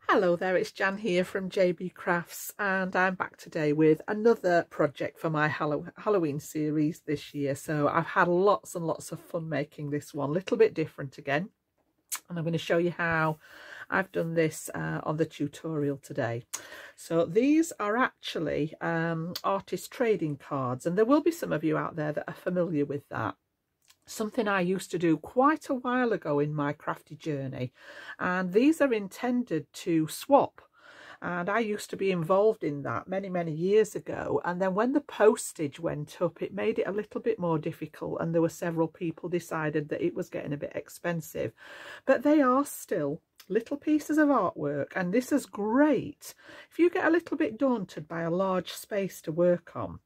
Hello there, it's Jan here from JB Crafts, and I'm back today with another project for my Halloween series this year. So I've had lots and lots of fun making this one, a little bit different again, and I'm going to show you how I've done this on the tutorial today. So these are actually artist trading cards, and there will be some of you out there that are familiar with that. Something I used to do quite a while ago in my crafty journey, and these are intended to swap, and I used to be involved in that many years ago. And then when the postage went up, it made it a little bit more difficult, and there were several people decided that it was getting a bit expensive, but they are still little pieces of artwork, and this is great if you get a little bit daunted by a large space to work on.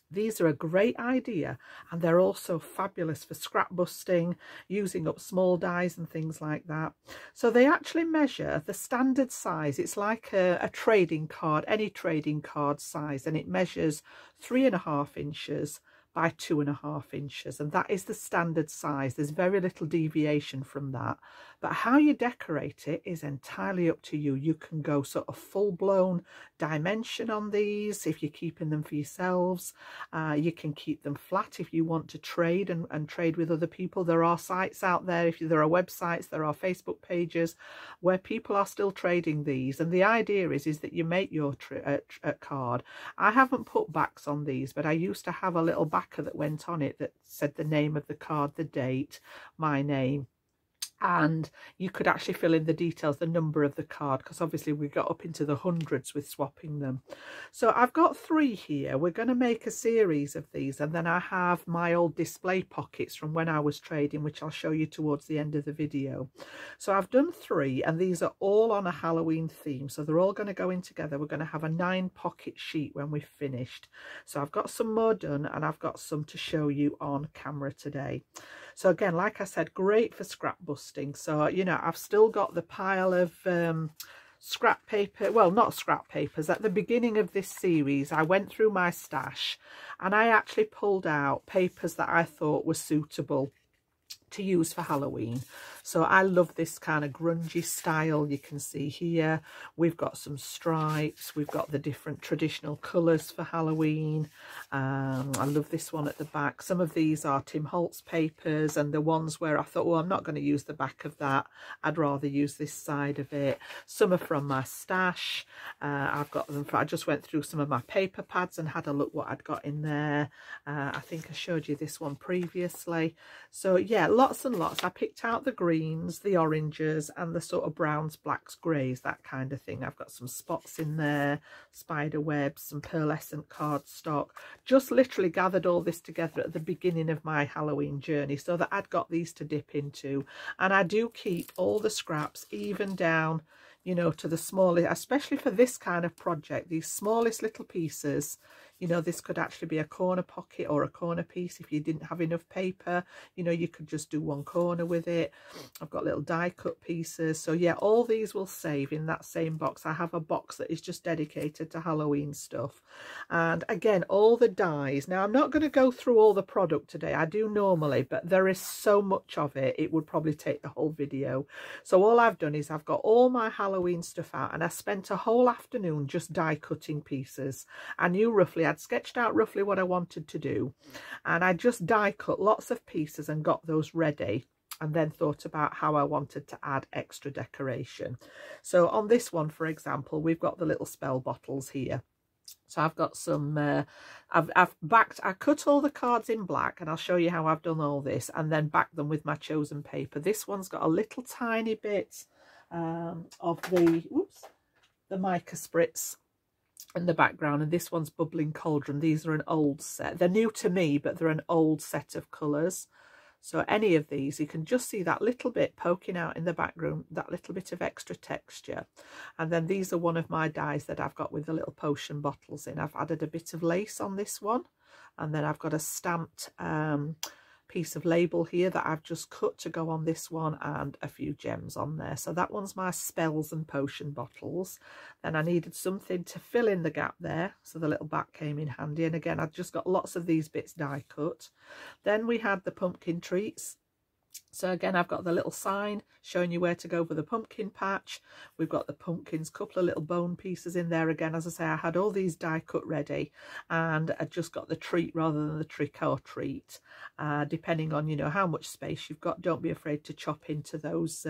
These are a great idea, and they're also fabulous for scrap busting, using up small dies and things like that. So they actually measure the standard size. It's like a trading card, any trading card size, and it measures 3.5 inches by 2.5 inches, and that is the standard size. There's very little deviation from that, but how you decorate it is entirely up to you. You can go sort of full-blown dimension on these if you're keeping them for yourselves. You can keep them flat if you want to trade and trade with other people. There are sites out there, there are websites, there are Facebook pages where people are still trading these, and the idea is that you make your card. I haven't put backs on these, but I used to have a little backer that went on it that said the name of the card, the date, my name, and you could actually fill in the details, the number of the card, because obviously we got up into the hundreds with swapping them. So I've got 3 here. We're going to make a series of these, and then I have my old display pockets from when I was trading, which I'll show you towards the end of the video. So I've done 3, and these are all on a Halloween theme, so they're all going to go in together. We're going to have a 9 pocket sheet when we've finished. So I've got some more done, and I've got some to show you on camera today. So again, like I said, great for scrap busting. So, you know, I've still got the pile of scrap paper, well, not scrap papers. At the beginning of this series, I went through my stash and I actually pulled out papers that I thought were suitable to use for Halloween. So I love this kind of grungy style. You can see here we've got some stripes, we've got the different traditional colours for Halloween. I love this one at the back. Some of these are Tim Holtz papers, and the ones where I thought, well, I'm not going to use the back of that, I'd rather use this side of it. Some are from my stash. I've got them I just went through some of my paper pads and had a look what I'd got in there. I think I showed you this one previously. So yeah, lots and lots. I picked out the greens, the oranges, and the sort of browns, blacks, greys, that kind of thing. I've got some spots in there, spider webs, some pearlescent cardstock. Just literally gathered all this together at the beginning of my Halloween journey so that I'd got these to dip into. And I do keep all the scraps even down, you know, to the smallest, especially for this kind of project, these smallest little pieces. You know, this could actually be a corner pocket or a corner piece if you didn't have enough paper. You know, you could just do one corner with it. I've got little die cut pieces. So yeah, all these will save in that same box. I have a box that is just dedicated to Halloween stuff. And again, all the dies. Now, I'm not going to go through all the product today. I do normally, but there is so much of it, it would probably take the whole video. So all I've done is I've got all my Halloween stuff out, and I spent a whole afternoon just die cutting pieces. I knew I'd sketched out roughly what I wanted to do, and I just die cut lots of pieces and got those ready, and then thought about how I wanted to add extra decoration. So on this one, for example, we've got the little spell bottles here. So I've got some, I cut all the cards in black, and I'll show you how I've done all this, and then backed them with my chosen paper. This one's got a little tiny bit of the mica spritz in the background, and this one's bubbling cauldron. These are an old set. They're new to me, but they're an old set of colours. So any of these, you can just see that little bit poking out in the background, that little bit of extra texture. And then these are one of my dies that I've got with the little potion bottles in. I've added a bit of lace on this one, and then I've got a stamped piece of label here that I've just cut to go on this one, and a few gems on there. So that one's my spells and potion bottles. Then I needed something to fill in the gap there, so the little back came in handy. And again, I've just got lots of these bits die cut. Then we had the pumpkin treats. So again, I've got the little sign showing you where to go for the pumpkin patch. We've got the pumpkins, couple of little bone pieces in there. Again, as I say, I had all these die cut ready, and I just got the treat rather than the trick or treat. Depending on, you know, how much space you've got, don't be afraid to chop into those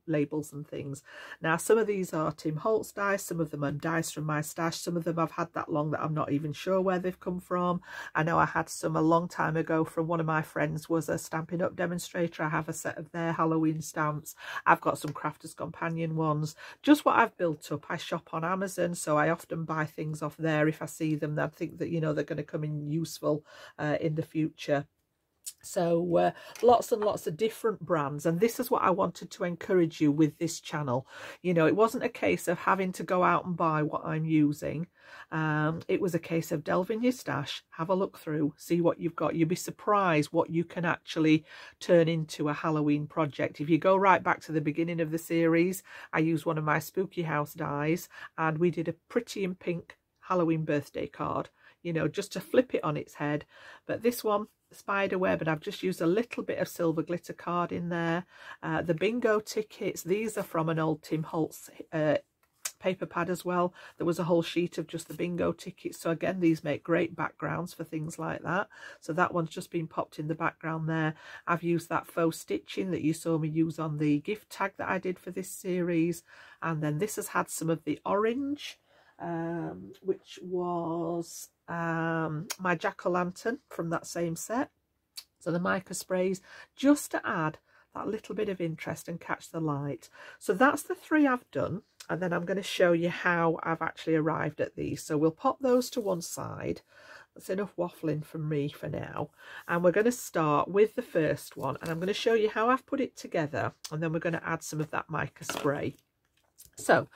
labels and things. Now, some of these are Tim Holtz dies, some of them are dies from my stash, some of them I've had that long that I'm not even sure where they've come from. I know I had some a long time ago from one of my friends, was a Stampin' Up demonstrator. I have a set of their Halloween stamps. I've got some Crafter's Companion ones, just what I've built up. I shop on Amazon, so I often buy things off there if I see them that I think that, you know, they're going to come in useful in the future. So lots and lots of different brands, and this is what I wanted to encourage you with this channel. You know, it wasn't a case of having to go out and buy what I'm using. It was a case of delve in your stash, have a look through, see what you've got. You'll be surprised what you can actually turn into a Halloween project. If you go right back to the beginning of the series, I used one of my Spooky House dies, and we did a pretty in pink Halloween birthday card, you know, just to flip it on its head. But this one, spider web, and I've just used a little bit of silver glitter card in there. The bingo tickets, these are from an old Tim Holtz paper pad as well. There was a whole sheet of just the bingo tickets, so again, these make great backgrounds for things like that. So that one's just been popped in the background there. I've used that faux stitching that you saw me use on the gift tag that I did for this series, and then this has had some of the orange, which was my jack-o'-lantern from that same set. So the mica sprays, just to add that little bit of interest and catch the light. So that's the three I've done, and then I'm going to show you how I've actually arrived at these. So we'll pop those to one side. That's enough waffling from me for now, and we're going to start with the first one, and I'm going to show you how I've put it together, and then we're going to add some of that mica spray. So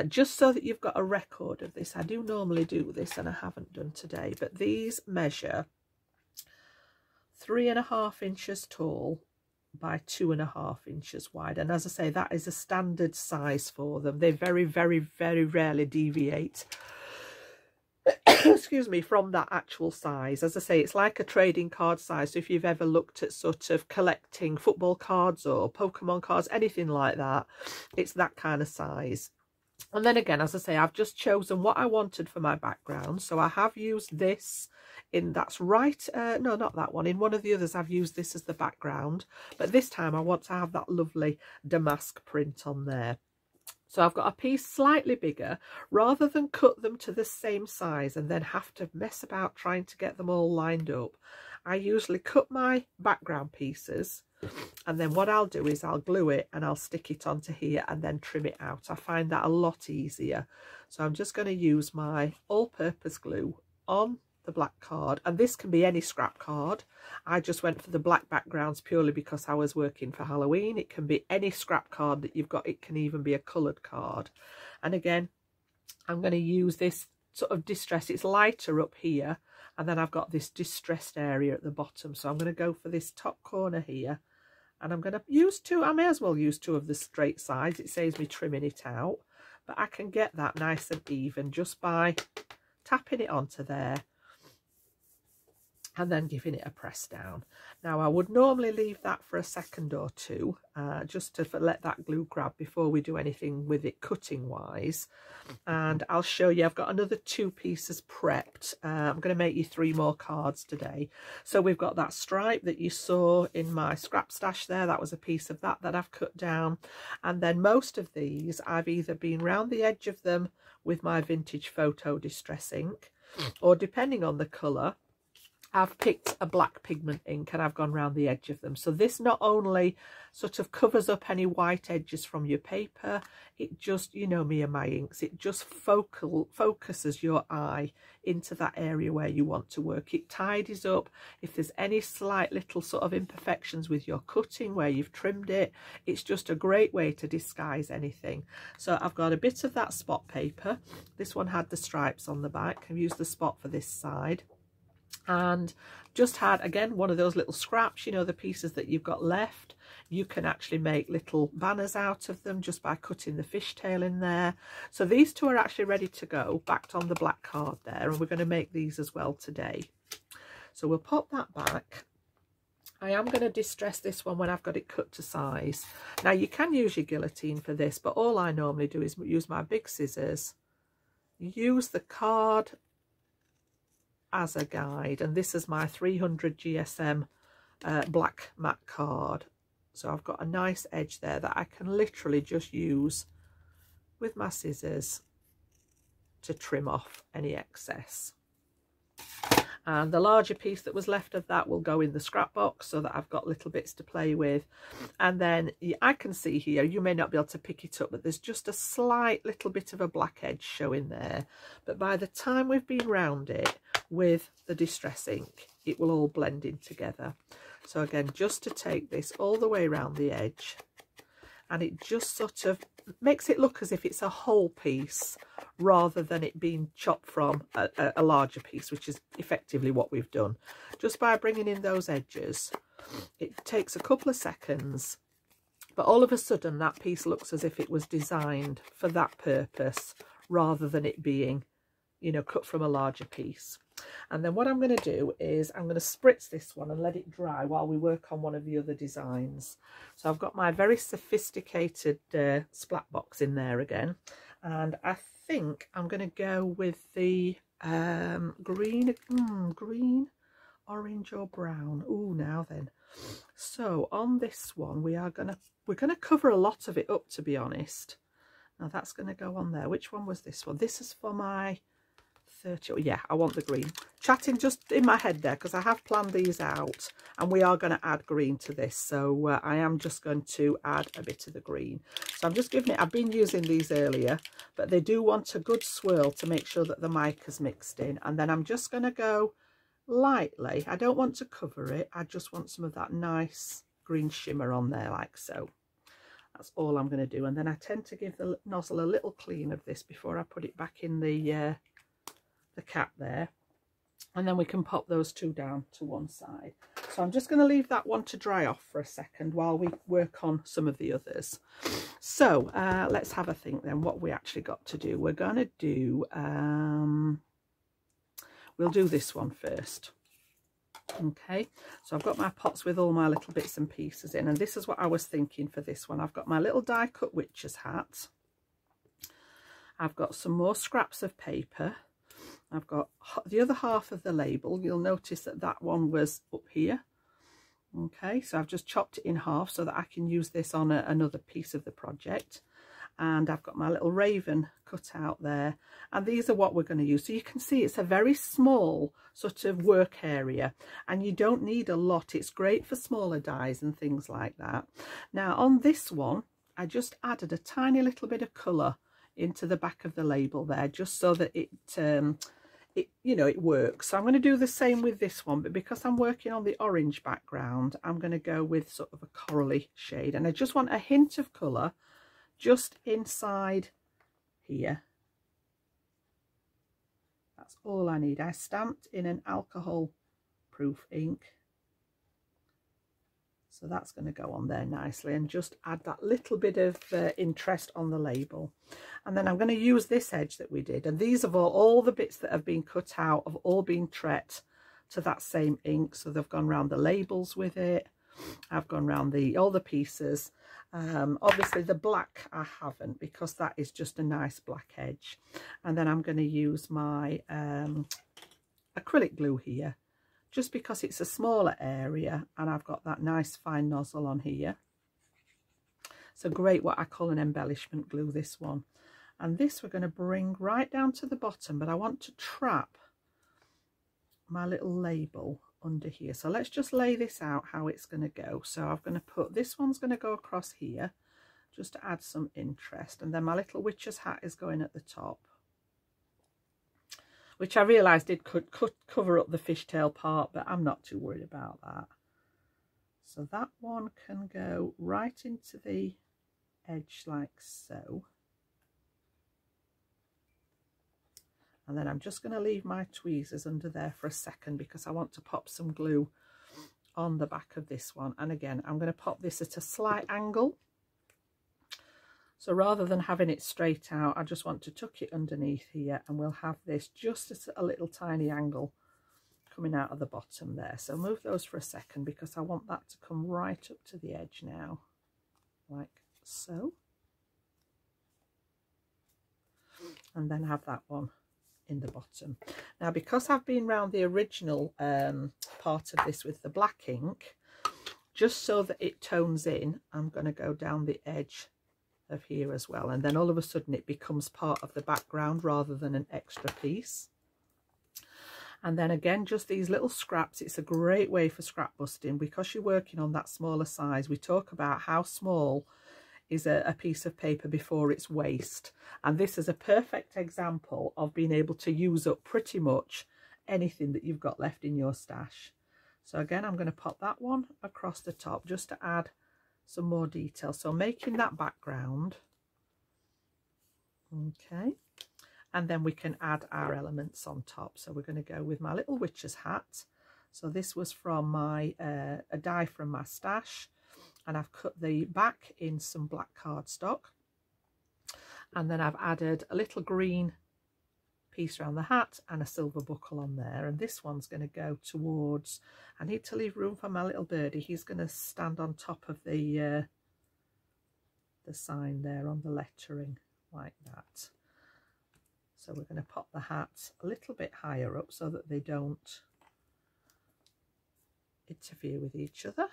just so that you've got a record of this, I do normally do this and I haven't done today, but these measure 3.5 inches tall by 2.5 inches wide, and as I say, that is a standard size for them. They very, very, very rarely deviate excuse me, from that actual size. As I say, it's like a trading card size. So if you've ever looked at sort of collecting football cards or Pokemon cards, anything like that, it's that kind of size. And then again, as I say, I've just chosen what I wanted for my background. So I have used this in, that's right, no, not that one. In one of the others, I've used this as the background. But this time I want to have that lovely damask print on there. So I've got a piece slightly bigger. Rather than cut them to the same size and then have to mess about trying to get them all lined up, I usually cut my background pieces, and then what I'll do is I'll glue it and I'll stick it onto here and then trim it out. I find that a lot easier. So I'm just going to use my all-purpose glue on the black card, and this can be any scrap card. I just went for the black backgrounds purely because I was working for Halloween. It can be any scrap card that you've got. It can even be a coloured card. And again, I'm going to use this sort of distress. It's lighter up here, and then I've got this distressed area at the bottom. So I'm going to go for this top corner here, and I'm going to use two. I may as well use two of the straight sides. It saves me trimming it out, but I can get that nice and even just by tapping it onto there and then giving it a press down. Now, I would normally leave that for a second or two, just to let that glue grab before we do anything with it cutting wise. And I'll show you, I've got another 2 pieces prepped. I'm going to make you 3 more cards today. So we've got that stripe that you saw in my scrap stash there. That was a piece of that I've cut down. And then most of these, I've either been round the edge of them with my vintage photo distress ink, or depending on the colour, I've picked a black pigment ink and I've gone round the edge of them. So this not only sort of covers up any white edges from your paper, it just, you know me and my inks, it just focuses your eye into that area where you want to work. It tidies up if there's any slight little sort of imperfections with your cutting where you've trimmed it. It's just a great way to disguise anything. So I've got a bit of that spot paper. This one had the stripes on the back. I've used the spot for this side. And just had, again, one of those little scraps, you know, the pieces that you've got left. You can actually make little banners out of them just by cutting the fishtail in there. So these 2 are actually ready to go, backed on the black card there, and we're going to make these as well today. So we'll pop that back, I am going to distress this one when I've got it cut to size. Now you can use your guillotine for this, but all I normally do is use my big scissors, use the card as a guide, and this is my 300 GSM black matte card. So I've got a nice edge there that I can literally just use with my scissors to trim off any excess. And the larger piece that was left of that will go in the scrap box so that I've got little bits to play with. And then I can see here, you may not be able to pick it up, but there's just a slight little bit of a black edge showing there. But by the time we've been round it with the distress ink, it will all blend in together. So again, just to take this all the way around the edge, and it just sort of makes it look as if it's a whole piece rather than it being chopped from a larger piece, which is effectively what we've done. Just by bringing in those edges, it takes a couple of seconds, but all of a sudden that piece looks as if it was designed for that purpose rather than it being, you know, cut from a larger piece. And then what I'm going to do is I'm going to spritz this one and let it dry while we work on one of the other designs. So I've got my very sophisticated splat box in there again, and I think I'm going to go with the green, orange or brown. Ooh, now then. So on this one we're going to cover a lot of it up, to be honest. Now that's going to go on there. Which one was this one? This is for my 30. Oh, yeah, I want the green. Chatting just in my head there because I have planned these out, and we are going to add green to this. So I am just going to add a bit of the green. So I'm just giving it, I've been using these earlier, but they do want a good swirl to make sure that the mica's mixed in. And then I'm just going to go lightly. I don't want to cover it. I just want some of that nice green shimmer on there, like so. That's all I'm going to do. And then I tend to give the nozzle a little clean of this before I put it back in the cap there, and then we can pop those two down to one side. So I'm just going to leave that one to dry off for a second while we work on some of the others. So let's have a think then what we actually got to do. We're going to do we'll do this one first. Okay, so I've got my pots with all my little bits and pieces in, and this is what I was thinking for this one. I've got my little die cut witch's hat, I've got some more scraps of paper, I've got the other half of the label. You'll notice that that one was up here. Okay, so I've just chopped it in half so that I can use this on another piece of the project. And I've got my little raven cut out there, and these are what we're going to use. So you can see it's a very small sort of work area, and you don't need a lot. It's great for smaller dies and things like that. Now on this one, I just added a tiny little bit of colour into the back of the label there, just so that it you know, it works. So I'm going to do the same with this one, but because I'm working on the orange background, I'm going to go with sort of a corally shade, and I just want a hint of colour just inside here. That's all I need. I stamped in an alcohol proof ink, so that's going to go on there nicely and just add that little bit of interest on the label. And then I'm going to use this edge that we did, and these have all the bits that have been cut out have all been tret to that same ink, so they've gone around the labels with it. I've gone around all the pieces. Obviously the black I haven't, because that is just a nice black edge. And then I'm going to use my acrylic glue here, just because it's a smaller area and I've got that nice fine nozzle on here. So great, what I call an embellishment glue, this one. And this we're going to bring right down to the bottom, but I want to trap my little label under here. So let's just lay this out how it's going to go. So I'm going to put, this one's going to go across here just to add some interest, and then my little witch's hat is going at the top, which I realised could cover up the fishtail part, but I'm not too worried about that. So that one can go right into the edge like so. And then I'm just going to leave my tweezers under there for a second because I want to pop some glue on the back of this one. And again, I'm going to pop this at a slight angle. So rather than having it straight out, I just want to tuck it underneath here, and we'll have this just at a little tiny angle coming out of the bottom there. So move those for a second because I want that to come right up to the edge now, like so. And then have that one in the bottom. Now, because I've been round the original part of this with the black ink, just so that it tones in, I'm going to go down the edge of here as well, and then all of a sudden it becomes part of the background rather than an extra piece. And then again, just these little scraps, it's a great way for scrap busting because you're working on that smaller size. We talk about how small is a piece of paper before it's waste, and this is a perfect example of being able to use up pretty much anything that you've got left in your stash. So again, I'm going to pop that one across the top just to add some more detail, so making that background. Okay, and then we can add our elements on top. So we're going to go with my little witch's hat. So this was from my a die from my stash, and I've cut the back in some black cardstock, and then I've added a little green piece around the hat and a silver buckle on there. And this one's going to go towards, I need to leave room for my little birdie. He's going to stand on top of the sign there on the lettering like that. So we're going to pop the hat a little bit higher up so that they don't interfere with each other.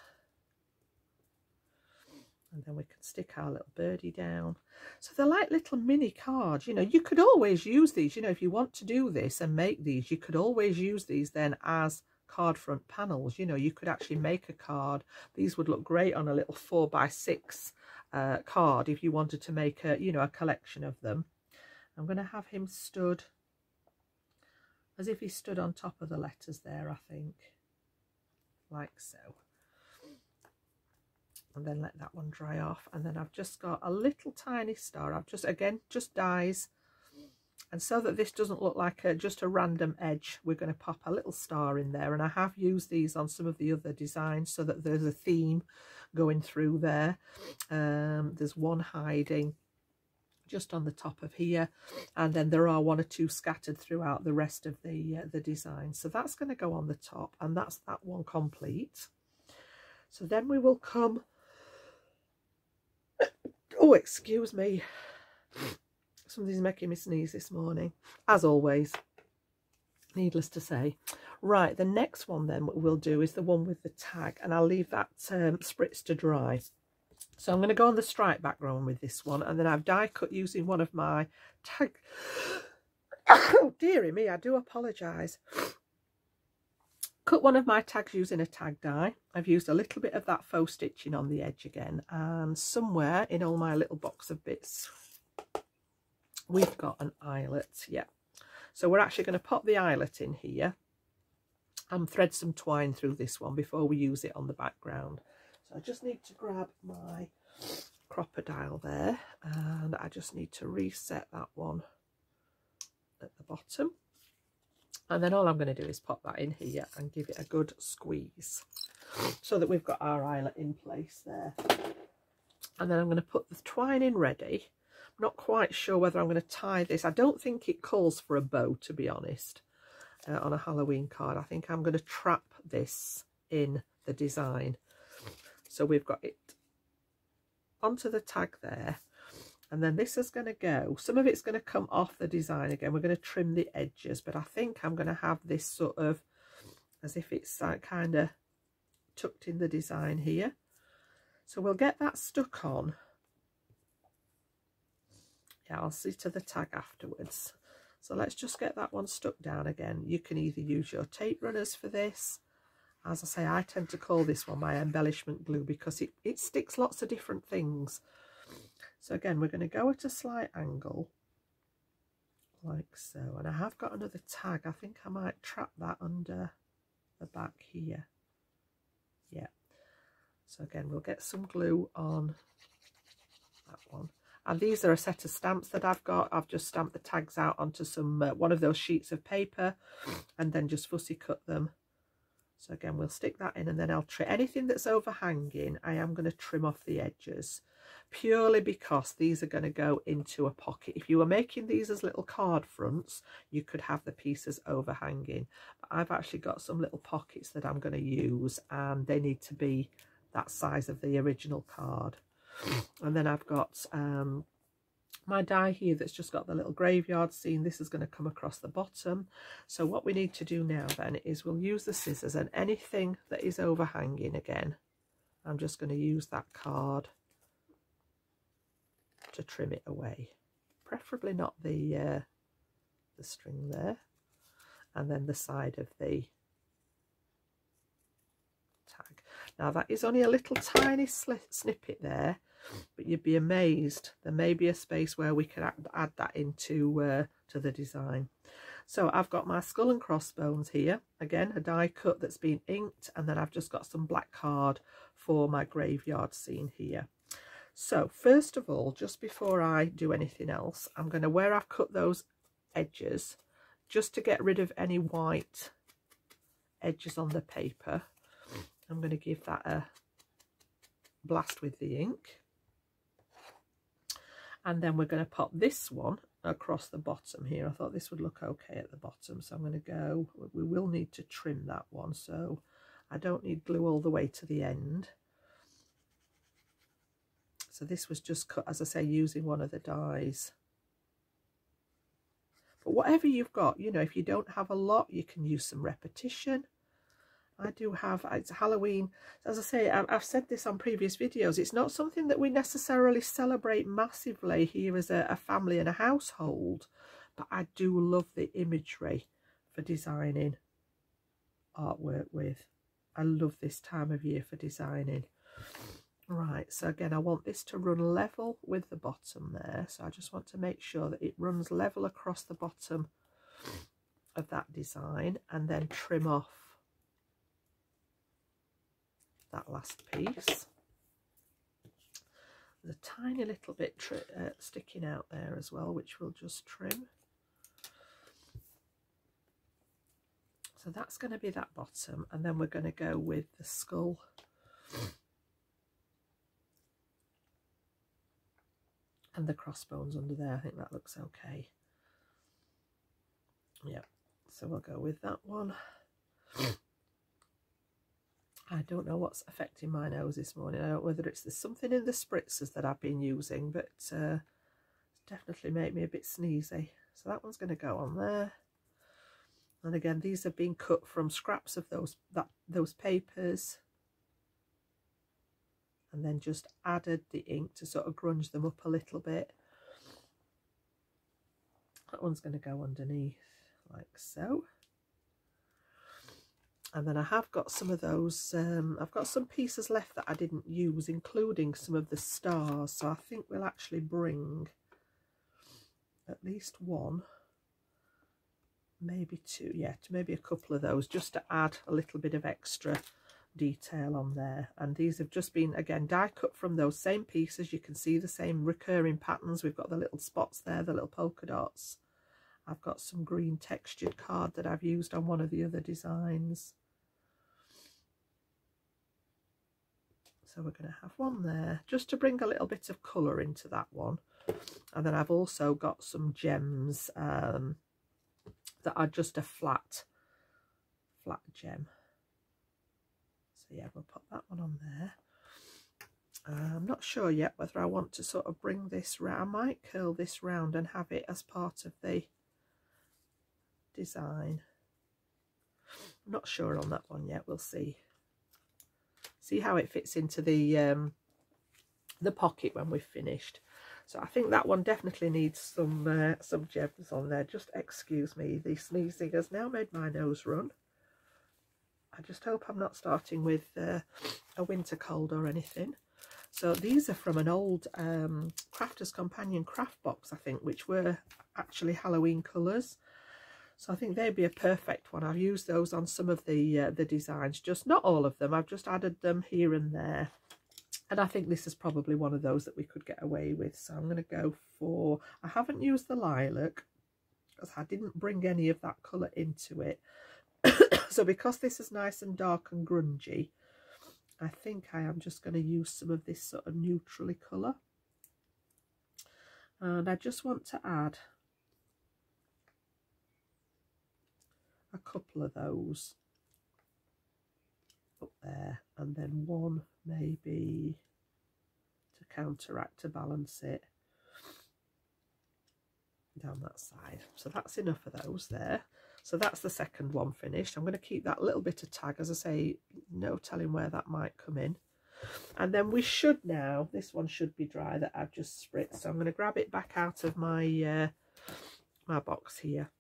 And then we can stick our little birdie down. So they're like little mini cards. You know, you could always use these, you know, if you want to do this and make these, you could always use these then as card front panels. You know, you could actually make a card. These would look great on a little 4x6 card if you wanted to make a, you know, a collection of them. I'm going to have him stood as if he stood on top of the letters there, I think, like so. And then let that one dry off. And then I've just got a little tiny star. I've just, again, just dies. And so that this doesn't look like just a random edge, we're going to pop a little star in there. And I have used these on some of the other designs so that there's a theme going through there. There's one hiding just on the top of here. And then there are one or two scattered throughout the rest of the design. So that's going to go on the top. And that's that one complete. So then we will come... Oh, excuse me. Something's making me sneeze this morning, as always, needless to say. Right, the next one then we'll do is the one with the tag, and I'll leave that spritz to dry. So I'm going to go on the stripe background with this one, and then I've die cut using one of my tag... Oh, dearie me, I do apologise. Cut one of my tags using a tag die. I've used a little bit of that faux stitching on the edge again, and somewhere in all my little box of bits we've got an eyelet. Yeah, so we're actually going to pop the eyelet in here and thread some twine through this one before we use it on the background. So I just need to grab my crocodile there, and I just need to reset that one at the bottom. And then all I'm going to do is pop that in here and give it a good squeeze so that we've got our eyelet in place there. And then I'm going to put the twine in ready. I'm not quite sure whether I'm going to tie this. I don't think it calls for a bow, to be honest, on a Halloween card. I think I'm going to trap this in the design. So we've got it onto the tag there. And then this is going to go, some of it's going to come off the design again. We're going to trim the edges, but I think I'm going to have this sort of as if it's kind of tucked in the design here. So we'll get that stuck on. Yeah, I'll see to the tag afterwards. So let's just get that one stuck down again. You can either use your tape runners for this. As I say, I tend to call this one my embellishment glue because it sticks lots of different things. So again, we're going to go at a slight angle, like so. And I have got another tag. I think I might trap that under the back here. Yeah. So again, we'll get some glue on that one. And these are a set of stamps that I've got. I've just stamped the tags out onto some one of those sheets of paper and then just fussy cut them. So again, we'll stick that in, and then I'll trim anything that's overhanging. I am going to trim off the edges. purely because these are going to go into a pocket. If you were making these as little card fronts, you could have the pieces overhanging. But I've actually got some little pockets that I'm going to use, and they need to be that size of the original card. And then I've got my die here that's just got the little graveyard scene. This is going to come across the bottom. So what we need to do now then is we'll use the scissors, and anything that is overhanging, again, I'm just going to use that card to trim it away, preferably not the string there, and then the side of the tag. Now that is only a little tiny snippet there, but you'd be amazed, there may be a space where we can add that into to the design. So I've got my skull and crossbones here, again a die cut that's been inked, and then I've just got some black card for my graveyard scene here. So first of all, just before I do anything else, I'm going to, where I've cut those edges, just to get rid of any white edges on the paper, I'm going to give that a blast with the ink. And then we're going to pop this one across the bottom here. I thought this would look okay at the bottom, so I'm going to go, we will need to trim that one, so I don't need glue all the way to the end. So this was just cut, as I say, using one of the dies. But whatever you've got, you know, if you don't have a lot, you can use some repetition. I do have, it's Halloween, as I say, I've said this on previous videos, it's not something that we necessarily celebrate massively here as a family and a household, but I do love the imagery for designing artwork with. I love this time of year for designing. Right, so again, I want this to run level with the bottom there, so I just want to make sure that it runs level across the bottom of that design, and then trim off that last piece. There's a tiny little bit sticking out there as well, which we'll just trim. So that's going to be that bottom, and then we're going to go with the skull and the crossbones under there. I think that looks okay. Yeah, so we'll go with that one. I don't know what's affecting my nose this morning. I don't know whether there's something in the spritzers that I've been using, but it's definitely made me a bit sneezy. So that one's going to go on there. And again, these have been cut from scraps of those papers, and then just added the ink to sort of grunge them up a little bit. That one's going to go underneath like so. And then I have got some of those, I've got some pieces left that I didn't use, including some of the stars. So I think we'll actually bring at least one, maybe two, yeah, maybe a couple of those, just to add a little bit of extra detail on there. And these have just been, again, die cut from those same pieces. You can see the same recurring patterns. We've got the little spots there, the little polka dots. I've got some green textured card that I've used on one of the other designs. So we're going to have one there just to bring a little bit of colour into that one. And then I've also got some gems that are just a flat gem. So yeah, we'll put that one on there. I'm not sure yet whether I want to sort of bring this round. I might curl this round and have it as part of the design. I'm not sure on that one yet. We'll see. See how it fits into the pocket when we've finished. So I think that one definitely needs some gems on there. Just excuse me, the sneezing has now made my nose run. I just hope I'm not starting with a winter cold or anything. So these are from an old Crafter's Companion craft box, I think, which were actually Halloween colours. So I think they'd be a perfect one. I've used those on some of the designs, just not all of them. I've just added them here and there. And I think this is probably one of those that we could get away with. So I'm going to go for, I haven't used the lilac because I didn't bring any of that colour into it. So because this is nice and dark and grungy, I think I am just going to use some of this sort of neutrally colour. And I just want to add a couple of those up there, and then one maybe to counteract, to balance it down that side. So that's enough of those there. So that's the second one finished. I'm going to keep that little bit of tag, as I say, no telling where that might come in. And then we should now, this one should be dry that I've just spritzed. So I'm going to grab it back out of my my box here.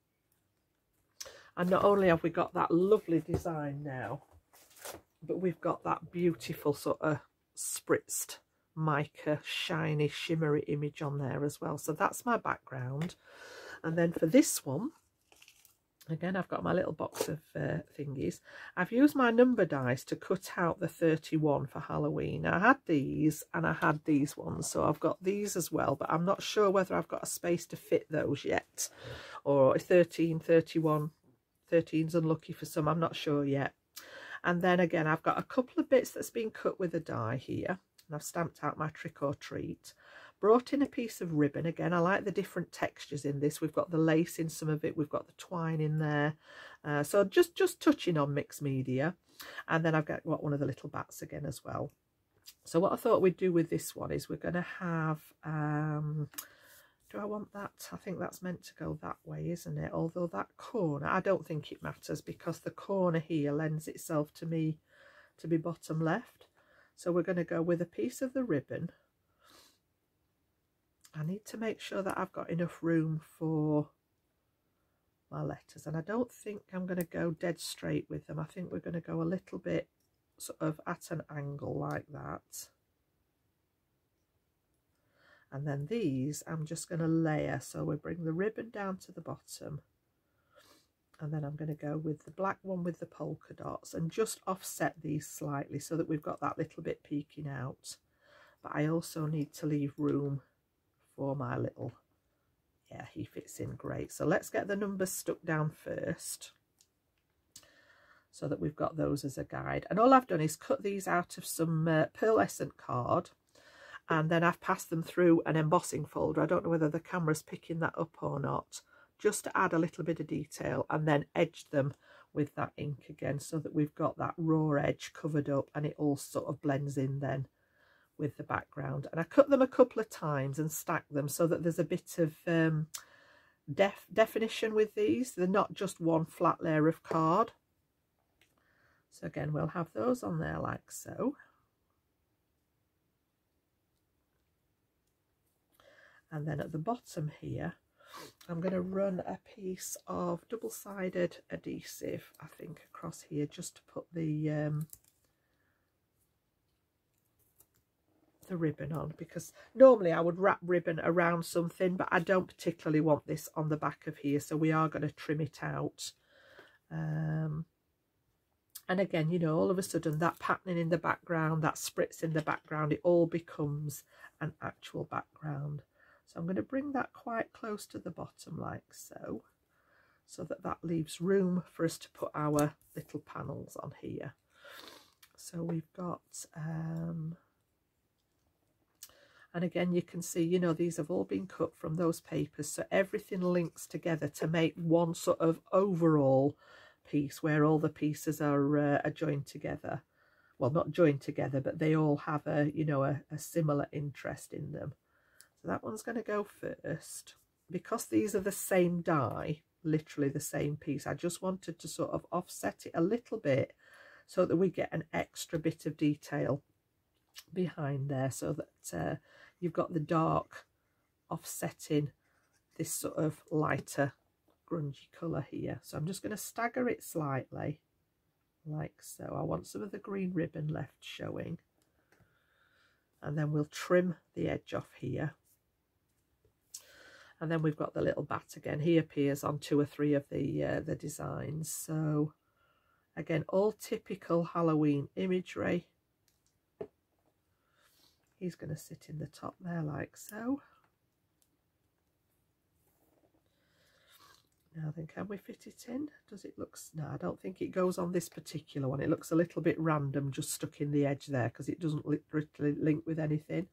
And not only have we got that lovely design now, but we've got that beautiful sort of spritzed mica shiny shimmery image on there as well. So that's my background. And then for this one, again, I've got my little box of thingies. I've used my number dies to cut out the 31 for Halloween. I had these and I had these ones, so I've got these as well, but I'm not sure whether I've got a space to fit those yet, or 13, 31, 13's unlucky for some, I'm not sure yet. And then again, I've got a couple of bits that's been cut with a die here, and I've stamped out my trick or treat. Brought in a piece of ribbon. Again, I like the different textures in this. We've got the lace in some of it, we've got the twine in there, so just touching on mixed media. And then I've got one of the little bats again as well. So what I thought we'd do with this one is we're going to have do I want that? I think that's meant to go that way, isn't it? Although that corner, I don't think it matters, because the corner here lends itself to me to be bottom left. So we're going to go with a piece of the ribbon. I need to make sure that I've got enough room for my letters, and I don't think I'm going to go dead straight with them. I think we're going to go a little bit sort of at an angle like that. And then these I'm just going to layer, so we bring the ribbon down to the bottom, and then I'm going to go with the black one with the polka dots and just offset these slightly so that we've got that little bit peeking out. But I also need to leave room for my little, yeah, he fits in great. So let's get the numbers stuck down first so that we've got those as a guide. And all I've done is cut these out of some pearlescent card, and then I've passed them through an embossing folder. I don't know whether the camera's picking that up or not, just to add a little bit of detail, and then edged them with that ink again so that we've got that raw edge covered up and it all sort of blends in then with the background. And I cut them a couple of times and stacked them so that there's a bit of definition with these. They're not just one flat layer of card. So again, we'll have those on there like so. And then at the bottom here, I'm going to run a piece of double-sided adhesive, I think, across here, just to put the ribbon on, because normally I would wrap ribbon around something, but I don't particularly want this on the back of here, so we are going to trim it out. And again, you know, all of a sudden that patterning in the background, that spritz in the background, it all becomes an actual background. So I'm going to bring that quite close to the bottom like so, so that that leaves room for us to put our little panels on here. So we've got, and again, you can see, you know, these have all been cut from those papers, so everything links together to make one sort of overall piece where all the pieces are joined together. Well, not joined together, but they all have a, you know, a similar interest in them. So that one's going to go first. Because these are the same die, literally the same piece, I just wanted to sort of offset it a little bit so that we get an extra bit of detail behind there, so that you've got the dark offsetting this sort of lighter grungy colour here. So I'm just going to stagger it slightly like so. I want some of the green ribbon left showing, and then we'll trim the edge off here. And then we've got the little bat again. He appears on 2 or 3 of the designs. So again, all typical Halloween imagery. He's going to sit in the top there like so. Now then, can we fit it in? Does it look... No, I don't think it goes on this particular one. It looks a little bit random, just stuck in the edge there, because it doesn't literally link with anything.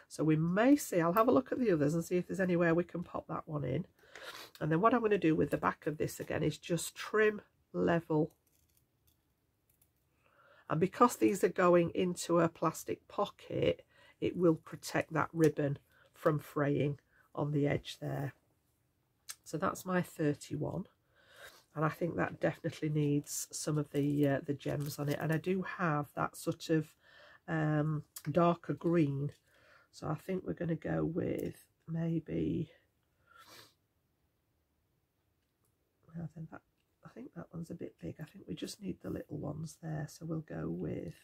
So we may see, I'll have a look at the others and see if there's anywhere we can pop that one in. And then what I'm going to do with the back of this again is just trim level. And because these are going into a plastic pocket, it will protect that ribbon from fraying on the edge there. So that's my 31, and I think that definitely needs some of the gems on it. And I do have that sort of darker green, so I think we're going to go with maybe, well, then that, I think that one's a bit big. I think we just need the little ones there, so we'll go with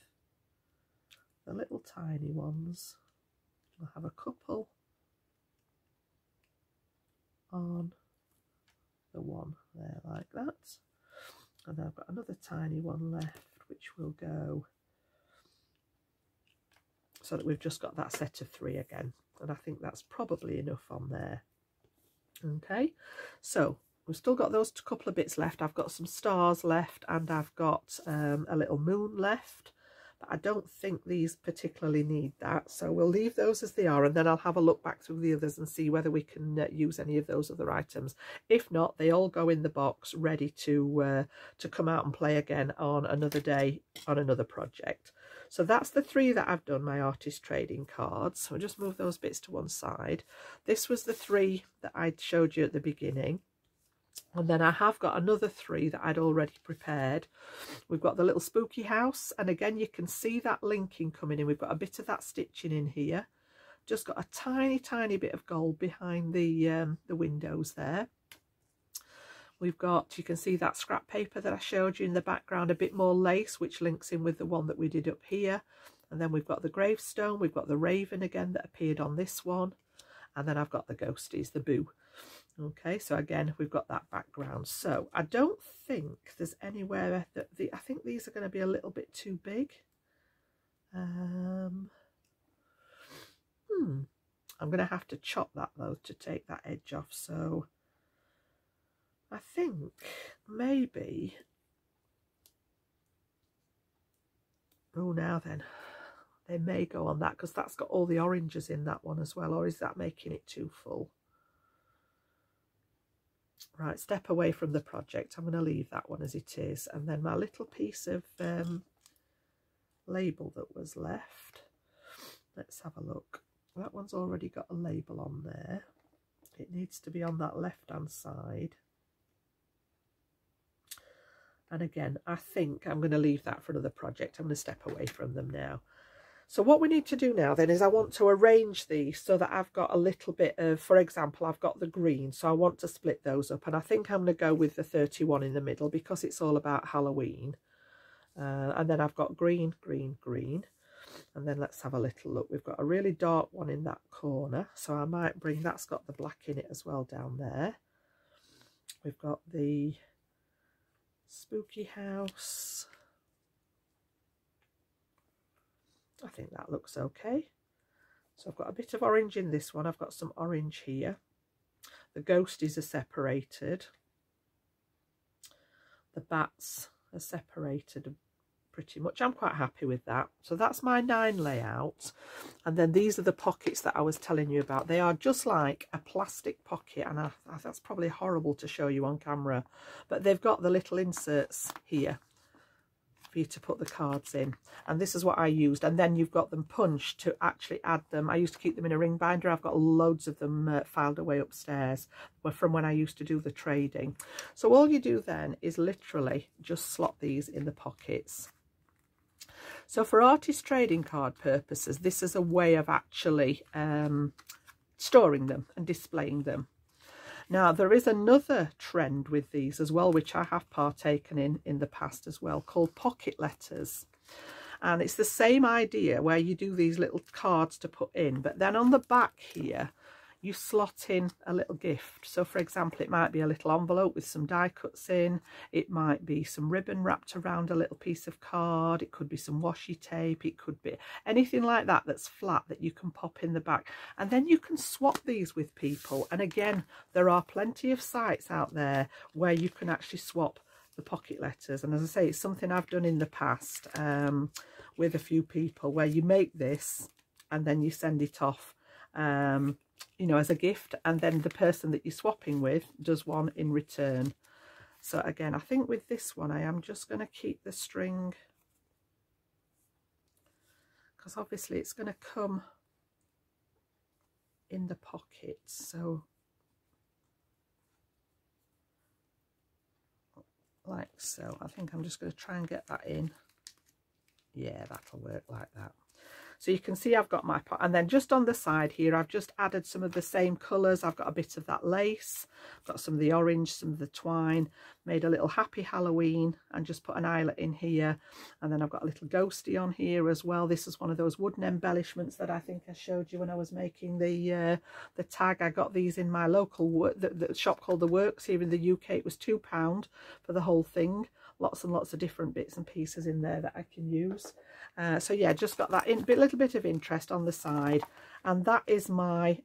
the little tiny ones. We'll have a couple on the one there like that, and then I've got another tiny one left which will go, so that we've just got that set of 3 again, and I think that's probably enough on there. Okay, so we've still got those couple of bits left. I've got some stars left, and I've got a little moon left, but I don't think these particularly need that, so we'll leave those as they are, and then I'll have a look back through the others and see whether we can use any of those other items. If not, they all go in the box ready to come out and play again on another day on another project. So that's the 3 that I've done, my artist trading cards. So I'll just move those bits to one side. This was the 3 that I showed you at the beginning. And then I have got another 3 that I'd already prepared. We've got the little spooky house, and again you can see that linking coming in. We've got a bit of that stitching in here. Just got a tiny bit of gold behind the windows there. We've got, you can see that scrap paper that I showed you in the background, a bit more lace, which links in with the one that we did up here. And then we've got the gravestone, we've got the raven again that appeared on this one. And then I've got the ghosties, the boo. Okay, so again, we've got that background. So I don't think there's anywhere that I think these are going to be a little bit too big. I'm going to have to chop that though to take that edge off. So I think maybe, oh, now then, they may go on that because that's got all the oranges in that one as well. Or is that making it too full? Right, step away from the project. I'm going to leave that one as it is. And then my little piece of label that was left. Let's have a look. That one's already got a label on there. It needs to be on that left-hand side. And again, I think I'm going to leave that for another project. I'm going to step away from them now. So what we need to do now then is I want to arrange these so that I've got a little bit of, for example, I've got the green, so I want to split those up. And I think I'm going to go with the 31 in the middle because it's all about Halloween. And then I've got green, green, green. And then let's have a little look. We've got a really dark one in that corner. So I might bring, that's got the black in it as well down there. We've got the spooky house. I think that looks okay. So I've got a bit of orange in this one. I've got some orange here. The ghosties are separated. The bats are separated pretty much. I'm quite happy with that. So that's my 9 layout. And then these are the pockets that I was telling you about. They are just like a plastic pocket, and that's probably horrible to show you on camera, but they've got the little inserts here for you to put the cards in, and this is what I used. And then you've got them punched to actually add them. I used to keep them in a ring binder. I've got loads of them filed away upstairs from when I used to do the trading. So all you do then is literally just slot these in the pockets. So for artist trading card purposes, this is a way of actually storing them and displaying them. Now, there is another trend with these as well, which I have partaken in the past as well, called pocket letters. And it's the same idea where you do these little cards to put in, but then on the back here, you slot in a little gift. So for example, it might be a little envelope with some die cuts in, it might be some ribbon wrapped around a little piece of card, it could be some washi tape, it could be anything like that that's flat that you can pop in the back, and then you can swap these with people. And again, there are plenty of sites out there where you can actually swap the pocket letters, and as I say, it's something I've done in the past with a few people, where you make this and then you send it off you know, as a gift, and then the person that you're swapping with does one in return. So again, I think with this one I am just going to keep the string, because obviously it's going to come in the pocket. So like so, I think I'm just going to try and get that in. Yeah, that'll work like that. So you can see I've got my pot, and then just on the side here I've just added some of the same colours. I've got a bit of that lace, got some of the orange, some of the twine, made a little happy Halloween and just put an eyelet in here, and then I've got a little ghosty on here as well. This is one of those wooden embellishments that I think I showed you when I was making the tag. I got these in my local the shop called The Works here in the UK. It was £2 for the whole thing. Lots and lots of different bits and pieces in there that I can use. So yeah, just got that in, little bit of interest on the side, and that is my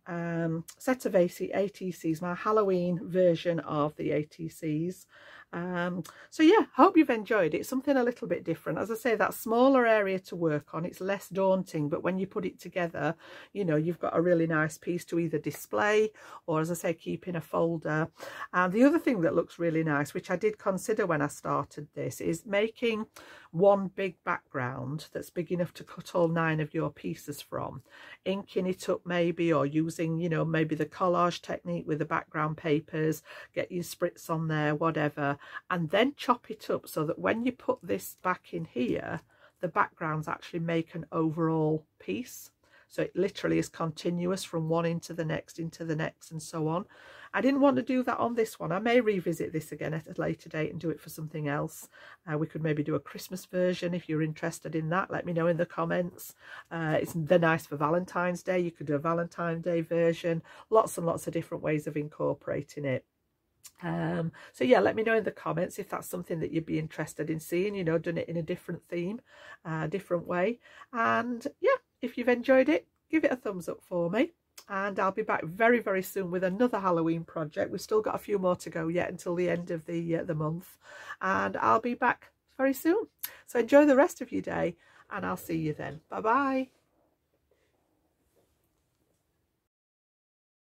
set of ATCs, my Halloween version of the ATCs. So yeah, hope you've enjoyed it. Something a little bit different. As I say, that smaller area to work on, it's less daunting, but when you put it together, you know, you've got a really nice piece to either display or, as I say, keep in a folder. And the other thing that looks really nice, which I did consider when I started this, is making one big background that's big enough to cut all 9 of your pieces from, inking it up maybe, or using, you know, maybe the collage technique with the background papers, get your spritz on there, whatever, and then chop it up so that when you put this back in here, the backgrounds actually make an overall piece. So it literally is continuous from one into the next, and so on. I didn't want to do that on this one. I may revisit this again at a later date and do it for something else. We could maybe do a Christmas version if you're interested in that. Let me know in the comments. They're nice for Valentine's Day. You could do a Valentine's Day version. Lots and lots of different ways of incorporating it. So yeah, let me know in the comments if that's something that you'd be interested in seeing, you know, done it in a different theme, different way. And yeah, if you've enjoyed it, give it a thumbs up for me, and I'll be back very, very soon with another Halloween project. We've still got a few more to go yet until the end of the month, and I'll be back very soon. So enjoy the rest of your day, and I'll see you then. Bye bye.